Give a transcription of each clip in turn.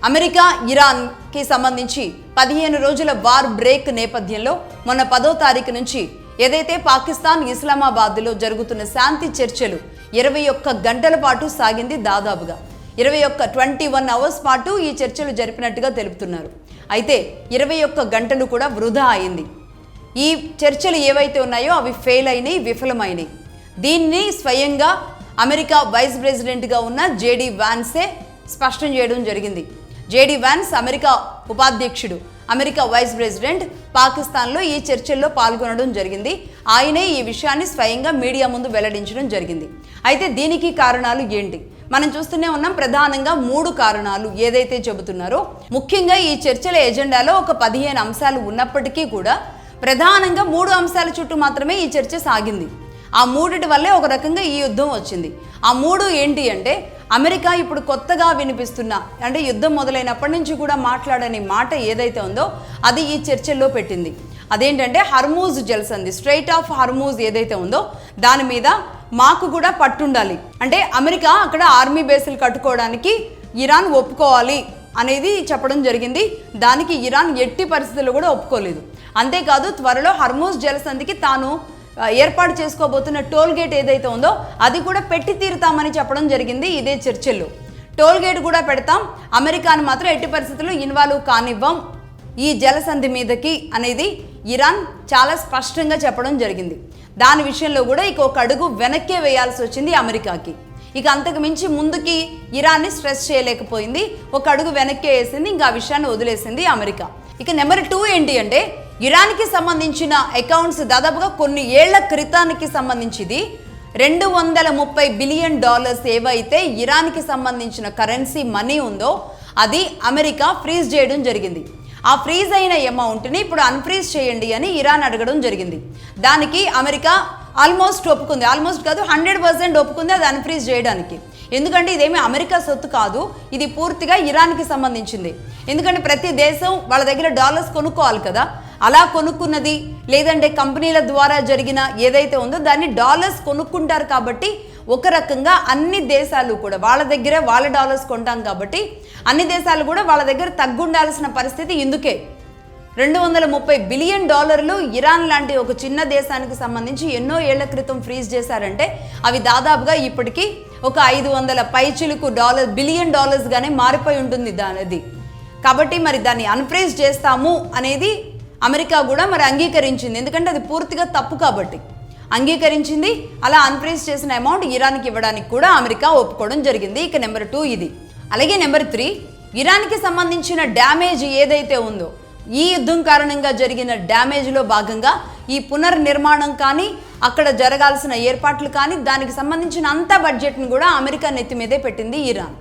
America ఇరాన్కి సంబంధించి 15 రోజుల war break నేపథ్యంలో మొన్న 10వ తారీఖు నుంచి ఏదైతే పాకిస్తాన్ ఇస్లామాబాద్లో జరుగుతున్న శాంతి చర్చలు 21 గంటల పాటు సాగింది. దాదాపుగా 21 అవర్స్ పాటు ఈ చర్చలు జరిపినట్టుగా తెలుపుతున్నారు. అయితే 21 గంటలు కూడా వృధా అయింది. ఈ చర్చలు ఏవైతే ఉన్నాయో అవి ఫెయిల్ అయినాయి, విఫలమైనాయి. దీన్ని స్వయంగా అమెరికా వైస్ ప్రెసిడెంట్గా ఉన్న జేడీ వాన్సే స్పష్టం చేయడం జరిగింది. జేడీ వాన్స్ అమెరికా ఉపాధ్యక్షుడు, అమెరికా వైస్ ప్రెసిడెంట్, పాకిస్తాన్లో ఈ చర్చల్లో పాల్గొనడం జరిగింది. ఆయనే ఈ విషయాన్ని స్వయంగా మీడియా ముందు వెల్లడించడం జరిగింది. అయితే దీనికి కారణాలు ఏంటి? మనం చూస్తూనే ఉన్నాం. ప్రధానంగా 3 కారణాలు ఏదైతే చెబుతున్నారో, ముఖ్యంగా ఈ చర్చల ఎజెండాలో ఒక 15 అంశాలు ఉన్నప్పటికీ కూడా ప్రధానంగా 3 అంశాల చుట్టూ మాత్రమే ఈ చర్చ సాగింది. ఆ 3 వల్లే ఒక రకంగా ఈ యుద్ధం వచ్చింది. ఆ 3 ఏంటి అంటే, అమెరికా ఇప్పుడు కొత్తగా వినిపిస్తున్న, అంటే యుద్ధం మొదలైనప్పటి నుంచి కూడా మాట్లాడని మాట ఏదైతే ఉందో అది ఈ చర్చల్లో పెట్టింది. అదేంటంటే హర్మూజ్ జలసంధి, స్ట్రైట్ ఆఫ్ హర్మూజ్ ఏదైతే ఉందో దాని మీద మాకు కూడా పట్టుండాలి. అంటే అమెరికా అక్కడ ఆర్మీ బేసులు కట్టుకోవడానికి ఇరాన్ ఒప్పుకోవాలి అనేది చెప్పడం జరిగింది. దానికి ఇరాన్ ఎట్టి పరిస్థితుల్లో కూడా ఒప్పుకోలేదు. అంతేకాదు, త్వరలో హర్మూజ్ జలసంధికి తాను ఏర్పాటు చేసుకోబోతున్న టోల్ గేట్ ఏదైతే ఉందో అది కూడా పెట్టి తీరుతామని చెప్పడం జరిగింది. ఇదే చర్చల్లో టోల్ గేట్ కూడా పెడతాం, అమెరికాను మాత్రం ఎట్టి పరిస్థితుల్లో ఇన్వాల్వ్ కానివ్వం ఈ జలసంధి మీదకి అనేది ఇరాన్ చాలా స్పష్టంగా చెప్పడం జరిగింది. దాని విషయంలో కూడా ఇక ఒక అడుగు వెనక్కే వేయాల్సి వచ్చింది అమెరికాకి. ఇక అంతకు మించి ముందుకి ఇరాన్ని స్ట్రెస్ చేయలేకపోయింది, ఒక అడుగు వెనక్కే వేసింది, ఇంకా ఆ విషయాన్ని వదిలేసింది అమెరికా. ఇక నెంబర్ 2 ఏంటి అంటే, ఇరాన్కి సంబంధించిన అకౌంట్స్ దాదాపుగా కొన్ని ఏళ్ల క్రితానికి సంబంధించింది $230 బిలియన్ ఏవైతే ఇరాన్కి సంబంధించిన కరెన్సీ మనీ ఉందో అది అమెరికా ఫ్రీజ్ చేయడం జరిగింది. ఆ ఫ్రీజ్ అయిన అమౌంట్ని ఇప్పుడు అన్ఫ్రీజ్ చేయండి అని ఇరాన్ అడగడం జరిగింది. దానికి అమెరికా ఆల్మోస్ట్ ఒప్పుకుంది, ఆల్మోస్ట్ కాదు 100% ఒప్పుకుంది అది అన్ఫ్రీజ్ చేయడానికి. ఎందుకంటే ఇదేమి అమెరికా సొత్తు కాదు, ఇది పూర్తిగా ఇరాన్కి సంబంధించింది. ఎందుకంటే ప్రతి దేశం వాళ్ళ దగ్గర డాలర్స్ కొనుక్కోవాలి కదా, అలా కొనుక్కున్నది లేదంటే కంపెనీల ద్వారా జరిగిన ఏదైతే ఉందో దాన్ని డాలర్స్ కొనుక్కుంటారు. కాబట్టి ఒక రకంగా అన్ని దేశాలు కూడా వాళ్ళ దగ్గర వాళ్ళ డాలర్స్ కొంటాం కాబట్టి అన్ని దేశాలు కూడా వాళ్ళ దగ్గర తగ్గుండాల్సిన పరిస్థితి. ఇందుకే $230 బిలియన్ ఇరాన్ లాంటి ఒక చిన్న దేశానికి సంబంధించి ఎన్నో ఏళ్ల క్రితం ఫ్రీజ్ చేశారంటే అవి దాదాపుగా ఇప్పటికీ ఒక 500 పైచిలుకు బిలియన్ డాలర్స్గానే మారిపోయి ఉంటుంది దానిది. కాబట్టి మరి దాన్ని అన్ఫ్రీజ్ చేస్తాము అనేది అమెరికా కూడా మరి అంగీకరించింది. ఎందుకంటే అది పూర్తిగా తప్పు కాబట్టి అంగీకరించింది. అలా అన్ఫ్రీజ్ చేసిన అమౌంట్ ఇరాన్కి ఇవ్వడానికి కూడా అమెరికా ఒప్పుకోవడం జరిగింది. ఇక నెంబర్ 2 ఇది. అలాగే నెంబర్ 3, ఇరాన్కి సంబంధించిన డ్యామేజ్ ఏదైతే ఉందో ఈ యుద్ధం కారణంగా జరిగిన డ్యామేజ్లో భాగంగా ఈ పునర్నిర్మాణం కానీ అక్కడ జరగాల్సిన ఏర్పాట్లు కానీ దానికి సంబంధించిన అంత బడ్జెట్ను కూడా అమెరికా నెత్తి మీదే పెట్టింది ఇరాన్.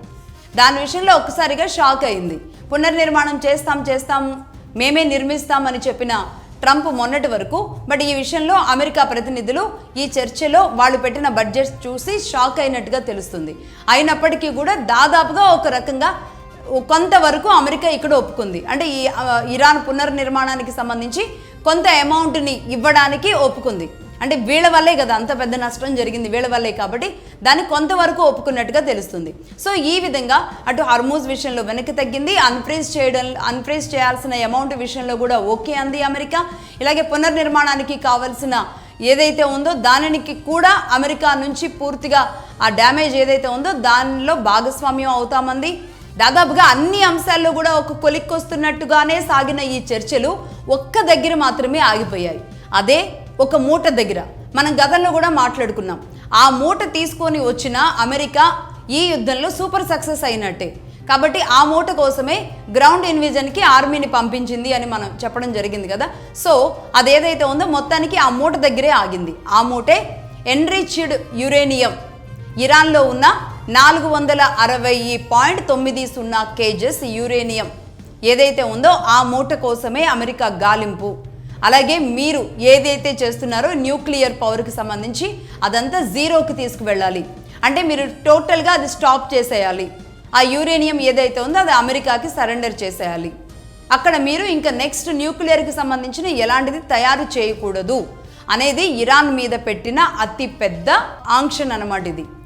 దాని విషయంలో ఒక్కసారిగా షాక్ అయింది. పునర్నిర్మాణం చేస్తాం మేమే నిర్మిస్తామని చెప్పిన ట్రంప్ మొన్నటి వరకు, బట్ ఈ విషయంలో అమెరికా ప్రతినిధులు ఈ చర్చలో వాళ్ళు పెట్టిన బడ్జెట్ చూసి షాక్ అయినట్టుగా తెలుస్తుంది. అయినప్పటికీ కూడా దాదాపుగా ఒక రకంగా కొంతవరకు అమెరికా ఇక్కడ ఒప్పుకుంది. అంటే ఈ ఇరాన్ పునర్నిర్మాణానికి సంబంధించి కొంత అమౌంట్ని ఇవ్వడానికి ఒప్పుకుంది. అంటే వీళ్ళ వల్లే కదా అంత పెద్ద నష్టం జరిగింది, వీళ్ళ వల్లే, కాబట్టి దాన్ని కొంతవరకు ఒప్పుకున్నట్టుగా తెలుస్తుంది. సో ఈ విధంగా అటు హర్మూజ్ విషయంలో వెనక్కి తగ్గింది, అన్ఫ్రీజ్ చేయాల్సిన అమౌంట్ విషయంలో కూడా ఓకే అంది అమెరికా. ఇలాగే పునర్నిర్మాణానికి కావాల్సిన ఏదైతే ఉందో దానికి కూడా అమెరికా నుంచి పూర్తిగా ఆ డ్యామేజ్ ఏదైతే ఉందో దానిలో భాగస్వామ్యం అవుతామంది. దాదాపుగా అన్ని అంశాల్లో కూడా ఒక కొలిక్కొస్తున్నట్టుగానే సాగిన ఈ చర్చలు ఒక్క దగ్గర మాత్రమే ఆగిపోయాయి. అదే ఒక మూట దగ్గర. మనం గతంలో కూడా మాట్లాడుకున్నాం. ఆ మూట తీసుకొని వచ్చిన అమెరికా ఈ యుద్ధంలో సూపర్ సక్సెస్ అయినట్టే. కాబట్టి ఆ మూట కోసమే గ్రౌండ్ ఇన్విజన్కి ఆర్మీని పంపించింది అని మనం చెప్పడం జరిగింది కదా. సో అదేదైతే ఉందో మొత్తానికి ఆ మూట దగ్గరే ఆగింది. ఆ మూటే ఎన్రిచ్డ్ యురేనియం, ఇరాన్లో ఉన్న 460.90 కేజెస్ యురేనియం ఏదైతే ఉందో ఆ మూట కోసమే అమెరికా గాలింపు. అలాగే మీరు ఏదైతే చేస్తున్నారో న్యూక్లియర్ పవర్కి సంబంధించి అదంతా జీరోకి తీసుకువెళ్ళాలి. అంటే మీరు టోటల్గా అది స్టాప్ చేసేయాలి. ఆ యురేనియం ఏదైతే ఉందో అది అమెరికాకి సరెండర్ చేసేయాలి. అక్కడ మీరు ఇంకా నెక్స్ట్ న్యూక్లియర్కి సంబంధించిన ఎలాంటిది తయారు చేయకూడదు అనేది ఇరాన్ మీద పెట్టిన అతి పెద్ద ఆంక్షన్ అన్నమాట ఇది.